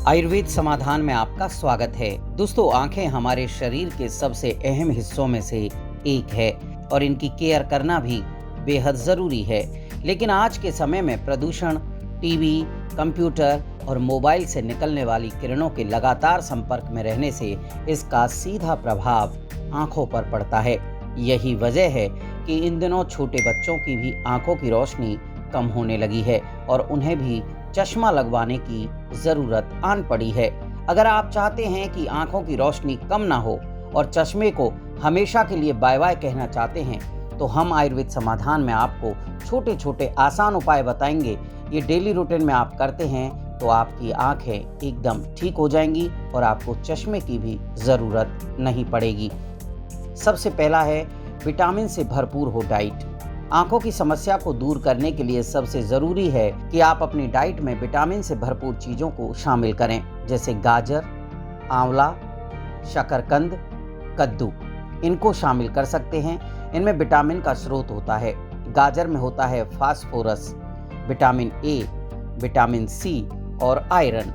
आयुर्वेद समाधान में आपका स्वागत है। दोस्तों, आंखें हमारे शरीर के सबसे अहम हिस्सों में से एक है और इनकी केयर करना भी बेहद ज़रूरी है। लेकिन आज के समय में प्रदूषण, टीवी, कंप्यूटर और मोबाइल से निकलने वाली किरणों के लगातार संपर्क में रहने से इसका सीधा प्रभाव आंखों पर पड़ता है। यही वजह है कि इन दिनों छोटे बच्चों की भी आंखों की रोशनी कम होने लगी है और उन्हें भी चश्मा लगवाने की ज़रूरत आन पड़ी है। अगर आप चाहते हैं कि आंखों की रोशनी कम ना हो और चश्मे को हमेशा के लिए बाय बाय कहना चाहते हैं, तो हम आयुर्वेद समाधान में आपको छोटे छोटे आसान उपाय बताएंगे। ये डेली रूटीन में आप करते हैं तो आपकी आंखें एकदम ठीक हो जाएंगी और आपको चश्मे की भी ज़रूरत नहीं पड़ेगी। सबसे पहला है विटामिन से भरपूर हो डाइट। आंखों की समस्या को दूर करने के लिए सबसे ज़रूरी है कि आप अपनी डाइट में विटामिन से भरपूर चीज़ों को शामिल करें, जैसे गाजर, आंवला, शकरकंद, कद्दू। इनको शामिल कर सकते हैं। इनमें विटामिन का स्रोत होता है। गाजर में होता है phosphorus, vitamin A, vitamin C और आयरन,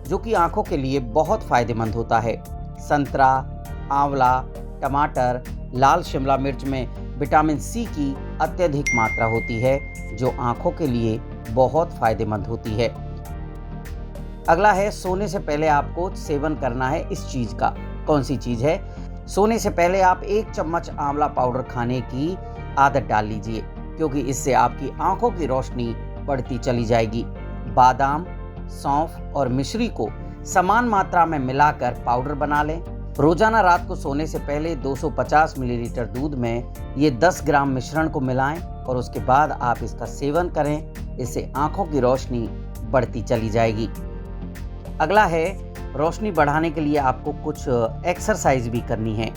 जो कि आंखों के लिए बहुत फायदेमंद होता है। संतरा, आंवला, टमाटर, लाल शिमला मिर्च में विटामिन सी की अत्यधिक मात्रा होती है, जो आंखों के लिए बहुत फायदेमंद होती है। अगला है सोने से पहले आपको सेवन करना है इस चीज़ का। कौन सी चीज़ है? सोने से पहले आप 1 चम्मच आंवला पाउडर खाने की आदत डाल लीजिए, क्योंकि इससे आपकी आंखों की रोशनी बढ़ती चली जाएगी। बादाम, सौंफ और मिश्री को समान मात्रा में मिलाकर पाउडर बना लें। रोजाना रात को सोने से पहले 250 मिलीलीटर दूध में ये 10 ग्राम मिश्रण को मिलाएं और उसके बाद आप इसका सेवन करें। इससे आंखों की रोशनी बढ़ती चली जाएगी। अगला है रोशनी बढ़ाने के लिए आपको कुछ एक्सरसाइज भी करनी है।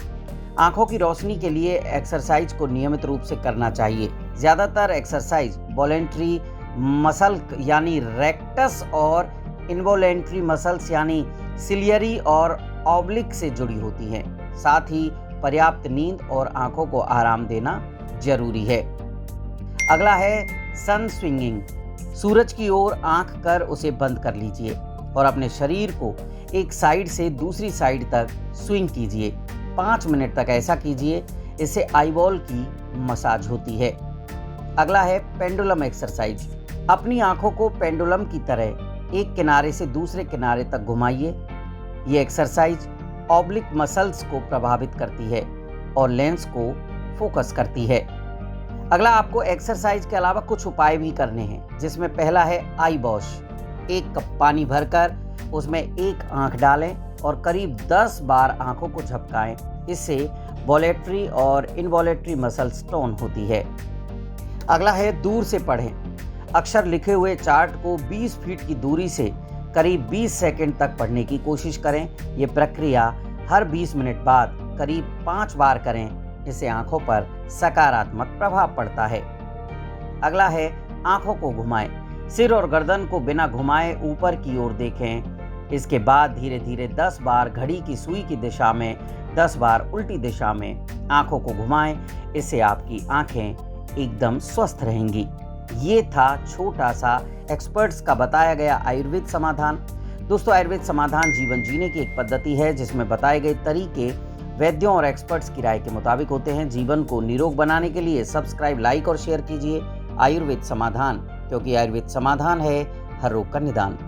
आंखों की रोशनी के लिए एक्सरसाइज को नियमित रूप से करना चाहिए। ज़्यादातर एक्सरसाइज वॉलेंट्री मसल यानी रेक्टस और इनवॉलेंट्री मसल्स यानी सिलियरी और ऑब्लिक से जुड़ी होती है। साथ ही पर्याप्त नींद और आंखों को आराम देना जरूरी है। अगला है सन स्विंगिंग। सूरज की ओर आंख कर उसे बंद कर लीजिए और अपने शरीर को एक साइड से दूसरी साइड तक स्विंग कीजिए। 5 मिनट तक ऐसा कीजिए। इससे आईबॉल की मसाज होती है। अगला है पेंडुलम एक्सरसाइज। अपनी आंखों को पेंडुलम की तरह एक किनारे से दूसरे किनारे तक घुमाइए। ये एक्सरसाइज ऑब्लिक मसल्स को प्रभावित करती है और लेंस को फोकस करती है। अगला आपको एक्सरसाइज के अलावा कुछ उपाय भी करने हैं, जिसमें पहला है आई वॉश। 1 कप पानी भरकर उसमें एक आंख डालें और करीब 10 बार आंखों को झपकाएं। इससे वॉलेटरी और इनवॉलेटरी मसल्स टोन होती है। अगला है दूर से पढ़ें। अक्षर लिखे हुए चार्ट को 20 फीट की दूरी से करीब 20 सेकंड तक पढ़ने की कोशिश करें। ये प्रक्रिया हर 20 मिनट बाद करीब 5 बार करें। इससे आंखों पर सकारात्मक प्रभाव पड़ता है। अगला है आंखों को घुमाएं। सिर और गर्दन को बिना घुमाए ऊपर की ओर देखें। इसके बाद धीरे धीरे 10 बार घड़ी की सुई की दिशा में, 10 बार उल्टी दिशा में आंखों को घुमाएं। इससे आपकी आंखें एकदम स्वस्थ रहेंगी। ये था छोटा सा एक्सपर्ट्स का बताया गया आयुर्वेद समाधान। दोस्तों, आयुर्वेद समाधान जीवन जीने की एक पद्धति है, जिसमें बताए गए तरीके वैद्यों और एक्सपर्ट्स की राय के मुताबिक होते हैं। जीवन को निरोग बनाने के लिए सब्सक्राइब, लाइक और शेयर कीजिए आयुर्वेद समाधान, क्योंकि आयुर्वेद समाधान है हर रोग का निदान।